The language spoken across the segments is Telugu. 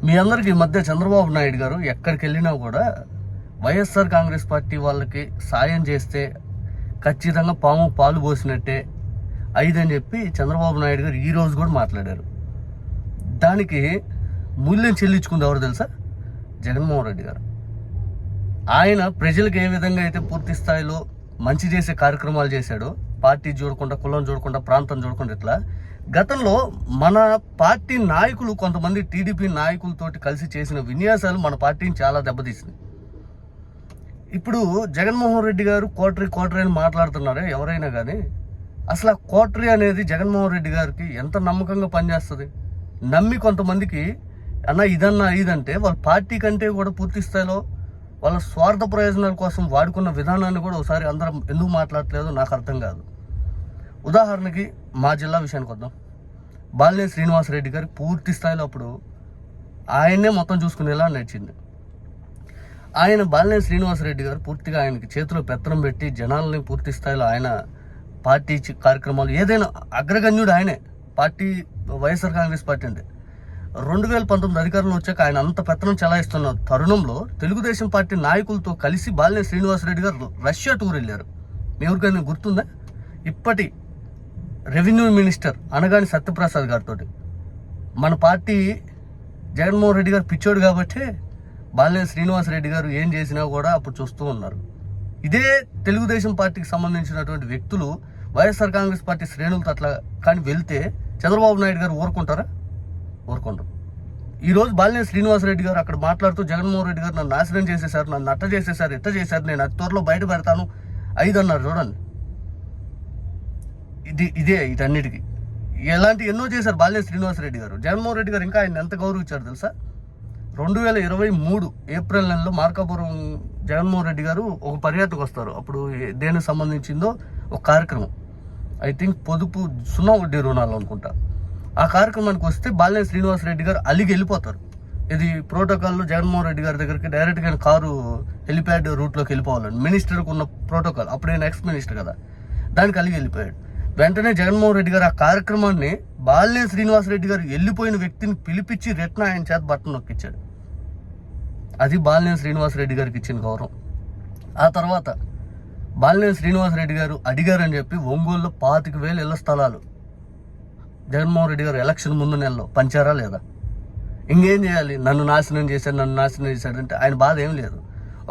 మీ అందరికి ఈ మధ్య చంద్రబాబు నాయుడు గారు ఎక్కడికి వెళ్ళినా కూడా వైఎస్ఆర్ కాంగ్రెస్ పార్టీ వాళ్ళకి సాయం చేస్తే ఖచ్చితంగా పాము పాలు పోసినట్టే అయిదని చెప్పి చంద్రబాబు నాయుడు గారు ఈ రోజు కూడా మాట్లాడారు. దానికి మూల్యం చెల్లించుకుంది ఎవరు తెలుసా? జగన్మోహన్ రెడ్డి గారు. ఆయన ప్రజలకు ఏ విధంగా అయితే పూర్తి స్థాయిలో మంచి చేసే కార్యక్రమాలు చేశాడో, పార్టీ చూడకుండా, కులం చూడకుండా, ప్రాంతం చూడకుండా, ఇట్లా గతంలో మన పార్టీ నాయకులు కొంతమంది టీడీపీ నాయకులతోటి కలిసి చేసిన విన్యాసాలు మన పార్టీని చాలా దెబ్బతీసింది. ఇప్పుడు జగన్మోహన్ రెడ్డి గారు కోటరీ అని మాట్లాడుతున్నారే ఎవరైనా కానీ, అసలు ఆ కోటరీ అనేది జగన్మోహన్ రెడ్డి గారికి ఎంత నమ్మకంగా పనిచేస్తుంది? నమ్మి కొంతమందికి అన్న ఇదన్నా ఇదంటే వాళ్ళ పార్టీ కంటే కూడా పూర్తి స్థాయిలో వాళ్ళ స్వార్థ ప్రయోజనాల కోసం వాడుకున్న విధానాన్ని కూడా ఒకసారి అందరం ఎందుకు మాట్లాడట్లేదో నాకు అర్థం కాదు. ఉదాహరణకి మా జిల్లా విషయానికి వద్దాం. బాలినేని శ్రీనివాసరెడ్డి గారికి పూర్తి స్థాయిలో అప్పుడు ఆయన్నే మొత్తం చూసుకునేలా నడిచింది. ఆయన బాలినేని శ్రీనివాసరెడ్డి గారు పూర్తిగా ఆయనకి చేతిలో పెత్తనం పెట్టి జనాలని పూర్తి స్థాయిలో ఆయన పార్టీ కార్యక్రమాలు ఏదైనా అగ్రగణ్యుడు ఆయనే. పార్టీ వైఎస్ఆర్ కాంగ్రెస్ పార్టీ అంటే 2019 అధికారంలో వచ్చాక ఆయన అంత పెత్తనం చెలాయిస్తున్న తరుణంలో తెలుగుదేశం పార్టీ నాయకులతో కలిసి బాలినేని శ్రీనివాసరెడ్డి గారు రష్యా టూర్ వెళ్ళారు. మీ ఎవరికైనా గుర్తుందా? ఇప్పటి రెవెన్యూ మినిస్టర్ అనగాని సత్యప్రసాద్ గారితో మన పార్టీ జగన్మోహన్ రెడ్డి గారు పిచ్చోడు కాబట్టి బాలినేని శ్రీనివాసరెడ్డి గారు ఏం చేసినా కూడా అప్పుడు చూస్తూ ఉన్నారు. ఇదే తెలుగుదేశం పార్టీకి సంబంధించినటువంటి వ్యక్తులు వైఎస్ఆర్ కాంగ్రెస్ పార్టీ శ్రేణులతో అట్లా కానీ వెళ్తే చంద్రబాబు నాయుడు గారు ఊరుకుంటారా? ఊరుకుంటారు. ఈరోజు బాలినేని శ్రీనివాసరెడ్డి గారు అక్కడ మాట్లాడుతూ జగన్మోహన్ రెడ్డి గారు నన్ను నాశనం చేసేశారు, నన్ను అట్ట చేసేశారు, ఎట్ట చేశారు, నేను అతి త్వరలో బయట పెడతాను 5 అన్నారు. చూడండి, ఇదే వీటన్నిటికీ ఎలాంటి ఎన్నో చేశారు బాలినేని శ్రీనివాసరెడ్డి గారు. జగన్మోహన్ రెడ్డి గారు ఇంకా ఆయన ఎంత గౌరవించారు తెలుసా? 2023 ఏప్రిల్ నెలలో మార్కాపురం జగన్మోహన్ రెడ్డి గారు ఒక పర్యటనకు వస్తారు. అప్పుడు దేనికి సంబంధించిందో ఒక కార్యక్రమం, ఐ థింక్ పొదుపు 0 వడ్డీ రుణాలు అనుకుంటా. ఆ కార్యక్రమానికి వస్తే బాలినేని శ్రీనివాసరెడ్డి గారు అలిగి వెళ్ళిపోతారు. ఇది ప్రోటోకాల్లో జగన్మోహన్ రెడ్డి గారి దగ్గరికి డైరెక్ట్గా కారు హెలిప్యాడ్ రూట్లోకి వెళ్ళిపోవాలని మినిస్టర్కి ఉన్న ప్రోటోకాల్. అప్పుడు ఆయన ఎక్స్ మినిస్టర్ కదా, దానికి అలిగి వెళ్ళిపోయాడు. వెంటనే జగన్మోహన్ రెడ్డి గారు ఆ కార్యక్రమాన్ని బాలినేని శ్రీనివాసరెడ్డి గారు వెళ్ళిపోయిన వ్యక్తిని పిలిపించి రెట్న ఆయన చేత బట్టను నొక్కించాడు. అది బాలినేని శ్రీనివాసరెడ్డి గారికి ఇచ్చిన గౌరవం. ఆ తర్వాత బాలినేని శ్రీనివాసరెడ్డి గారు అడిగారని చెప్పి ఒంగోలులో 25,000 ఇళ్ల స్థలాలు జగన్మోహన్ రెడ్డి గారు ఎలక్షన్ ముందు నెలలో పంచారా లేదా? ఇంకేం చేయాలి? నన్ను నాశనం చేశాడంటే ఆయన బాధ ఏం లేదు.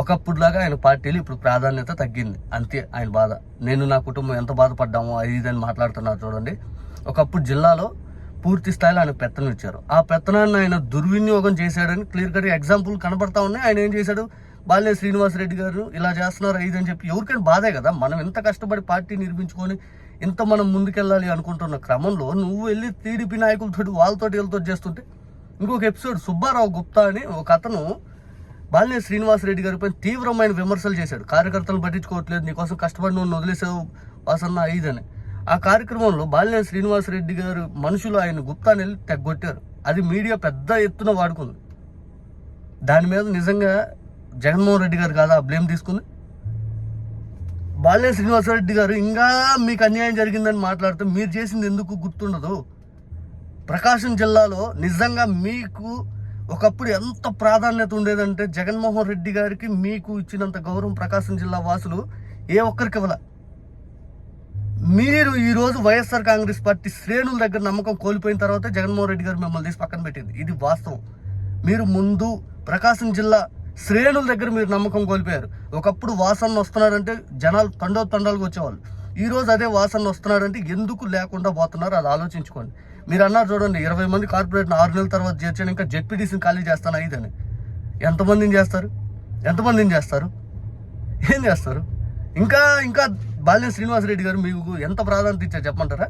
ఒకప్పుడులాగా ఆయన పార్టీలు ఇప్పుడు ప్రాధాన్యత తగ్గింది, అంతే ఆయన బాధ. నేను నా కుటుంబం ఎంత బాధపడ్డామో ఇదని మాట్లాడుతున్నారు చూడండి. ఒకప్పుడు జిల్లాలో పూర్తి స్థాయిలో ఆయన పెత్తనం ఇచ్చారు. ఆ పెత్తనాన్ని ఆయన దుర్వినియోగం చేశాడని క్లియర్ కట్ ఎగ్జాంపుల్ కనబడతా ఉన్నాయి. ఆయన ఏం చేశాడు? బాలినేని శ్రీనివాసరెడ్డి గారు ఇలా చేస్తున్నారు అని చెప్పి ఎవరికైనా బాధే కదా. మనం ఎంత కష్టపడి పార్టీ నిర్మించుకొని ఇంత మనం ముందుకెళ్ళాలి అనుకుంటున్న క్రమంలో నువ్వు వెళ్ళి టీడీపీ నాయకులతో వీళ్ళతో చేస్తుంటే. ఇంకొక ఎపిసోడ్, సుబ్బారావు గుప్తా అని ఒక అతను బాలినేని శ్రీనివాసరెడ్డి గారి పైన తీవ్రమైన విమర్శలు చేశాడు. కార్యకర్తలు పట్టించుకోవట్లేదు, నీకోసం కష్టపడి నువ్వు వదిలేసావు వాసన్న ఇదని. ఆ కార్యక్రమంలో బాలినేని శ్రీనివాసరెడ్డి గారు మనుషులు ఆయన గుప్తాని వెళ్ళి తెగ్గొట్టారు. అది మీడియా పెద్ద ఎత్తున వాడుకుంది. దాని మీద నిజంగా జగన్మోహన్ రెడ్డి గారు కాదా బ్లేమ్ తీసుకుంది? బాలినేని శ్రీనివాసరెడ్డి గారు ఇంకా మీకు అన్యాయం జరిగిందని మాట్లాడితే మీరు చేసింది ఎందుకు గుర్తుండదు? ప్రకాశం జిల్లాలో నిజంగా మీకు ఒకప్పుడు ఎంత ప్రాధాన్యత ఉండేదంటే జగన్మోహన్ రెడ్డి గారికి మీకు ఇచ్చినంత గౌరవం ప్రకాశం జిల్లా వాసులు ఏ ఒక్కరికి ఇవ్వాల. మీరు ఈరోజు వైఎస్ఆర్ కాంగ్రెస్ పార్టీ శ్రేణుల దగ్గర నమ్మకం కోల్పోయిన తర్వాత జగన్మోహన్ రెడ్డి గారు మిమ్మల్ని తీసి పక్కన పెట్టింది. ఇది వాస్తవం. మీరు ముందు ప్రకాశం జిల్లా శ్రేణుల దగ్గర మీరు నమ్మకం కోల్పోయారు. ఒకప్పుడు వాసన్న వస్తున్నారంటే జనాలు తండాలుగా వచ్చేవాళ్ళు. ఈరోజు అదే వాసన్న వస్తున్నారంటే ఎందుకు లేకుండా పోతున్నారు అది ఆలోచించుకోండి. మీరు అన్నారు చూడండి, 20 మంది కార్పొరేట్ని 6 నెలల తర్వాత చేర్చాను, ఇంకా జెడ్పీటీసీని ఖాళీ చేస్తాను ఇదని. ఎంతమందిని చేస్తారు? ఏం చేస్తారు? ఇంకా బాలినేని శ్రీనివాసరెడ్డి గారు మీకు ఎంత ప్రాధాన్యత ఇచ్చారు చెప్పమంటారా?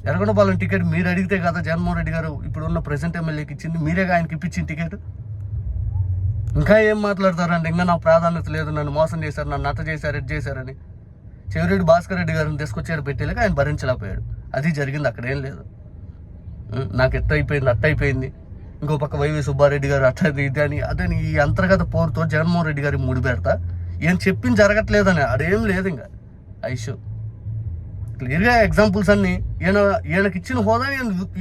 ఎర్రగొండపాలెం టికెట్ మీరు అడిగితే కదా జగన్మోహన్ రెడ్డి గారు ఇప్పుడున్న ప్రెసెంట్ ఎమ్మెల్యేకి ఇచ్చింది, మీరేగా ఆయనకి ఇప్పించిన టికెట్. ఇంకా ఏం మాట్లాడతారంటే ఇంకా నాకు ప్రాధాన్యత లేదు, నన్ను మోసం చేశారు, నన్ను అట్ట చేశారు, ఎట్ చేశారని. చెవిరెడ్డి భాస్కర్ రెడ్డి గారిని తీసుకొచ్చాడు పెట్టేలాక ఆయన భరించలేకపోయాడు. అది జరిగింది, అక్కడ ఏం లేదు. నాకు అట్ట అయిపోయింది. ఇంకో పక్క వైవి సుబ్బారెడ్డి గారు అట్లది ఇది అని అదని ఈ అంతర్గత పోరుతో జగన్మోహన్ రెడ్డి గారికి ముడి పెడతా ఏం చెప్పింది జరగట్లేదని అదేం లేదు. ఇంకా ఐషు క్లియర్గా ఎగ్జాంపుల్స్ అన్నీ ఈయనకి ఇచ్చిన హోదా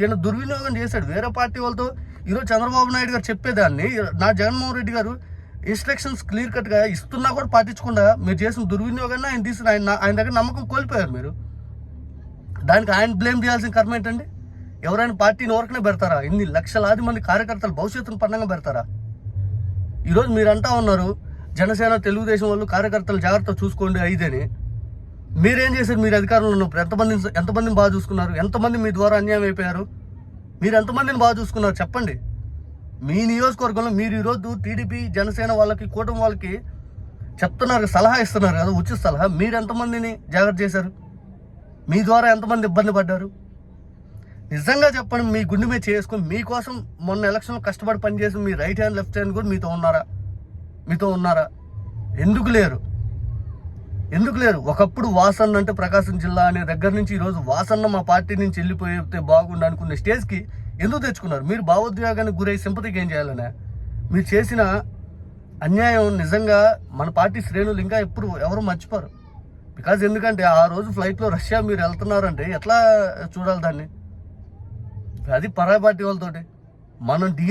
ఈయన దుర్వినియోగం చేశాడు. వేరే పార్టీ వాళ్ళతో ఈరోజు చంద్రబాబు నాయుడు గారు చెప్పేదాన్ని నా జగన్మోహన్ రెడ్డి గారు ఇన్స్ట్రక్షన్స్ క్లియర్ కట్గా ఇస్తున్నా కూడా పాటించకుండా మీరు చేసిన దుర్వినియోగాన్ని ఆయన తీసిన ఆయన దగ్గర నమ్మకం కోల్పోయారు మీరు. దానికి ఆయన బ్లేమ్ చేయాల్సిన కర్మ ఏంటండి? ఎవరైనా పార్టీని ఓరకనే పెడతారా? ఇన్ని లక్షలాది మంది కార్యకర్తలు భవిష్యత్తును పన్నంగా పెడతారా? ఈరోజు మీరు అంటా ఉన్నారు జనసేన తెలుగుదేశం వాళ్ళు కార్యకర్తలు జాగ్రత్త చూసుకోండి అయిదని. మీరేం చేశారు? మీరు అధికారంలో ఉన్నప్పుడు ఎంతమందిని బాగా చూసుకున్నారు? ఎంతమంది మీ ద్వారా అన్యాయం అయిపోయారు? మీరు ఎంతమందిని బాగా చూసుకున్నారు చెప్పండి. మీ నియోజకవర్గంలో మీరు ఈరోజు టీడీపీ జనసేన వాళ్ళకి కూటమి వాళ్ళకి చెప్తున్నారు, సలహా ఇస్తున్నారు కదా, ఉచిత సలహా. మీరు ఎంతమందిని జాగ్రత్త చేశారు? మీ ద్వారా ఎంతమంది ఇబ్బంది పడ్డారు? నిజంగా చెప్పండి. మీ గుండె మీద చేసుకుని మీకోసం మొన్న ఎలక్షన్లో కష్టపడి పనిచేసి మీ రైట్ హ్యాండ్ లెఫ్ట్ హ్యాండ్ కూడా మీతో ఉన్నారా? ఎందుకు లేరు? ఒకప్పుడు వాసన్న అంటే ప్రకాశం జిల్లా అనే దగ్గర నుంచి ఈరోజు వాసన్న మా పార్టీ నుంచి వెళ్ళిపోతే బాగుండు అనుకునే స్టేజ్కి ఎందుకు తెచ్చుకున్నారు? మీరు భావోద్వేగానికి గురై సింపతికి ఏం చేయాలనే? మీరు చేసిన అన్యాయం నిజంగా మన పార్టీ శ్రేణులు ఇంకా ఎవరు మర్చిపోరు. బికాజ్ ఎందుకంటే ఆ రోజు ఫ్లైట్లో రష్యా మీరు వెళ్తున్నారంటే ఎట్లా చూడాలి దాన్ని? అది పరాయి పార్టీ వాళ్ళతోటి మనం డి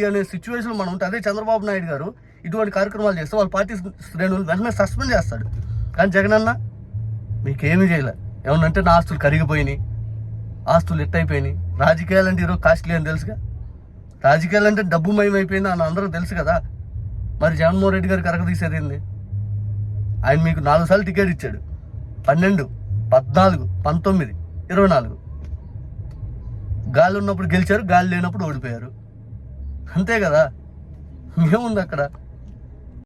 అనే సిచ్యువేషన్ మనం ఉంటే, అదే చంద్రబాబు నాయుడు గారు ఇటువంటి కార్యక్రమాలు చేస్తే వాళ్ళ పార్టీ శ్రేణులు వెంటనే సస్పెండ్ చేస్తాడు. కానీ జగన్ అన్న మీకేమీ చేయలే. ఏమన్నంటే నా ఆస్తులు కరిగిపోయినాయి, ఆస్తులు ఎట్టయిపోయినాయి. రాజకీయాలు అంటే ఈరోజు కాస్ట్లీ అని తెలుసుగా. రాజకీయాలు అంటే డబ్బు మయమైపోయింది అని అందరూ తెలుసు కదా. మరి జగన్మోహన్ రెడ్డి గారికి కరగదీసేది ఏంది? ఆయన మీకు 4 సార్లు టికెట్ ఇచ్చాడు. 12, 14, 19, 24. గాలి ఉన్నప్పుడు గెలిచారు, గాలి లేనప్పుడు ఓడిపోయారు. అంతే కదా. ఏముంది అక్కడ?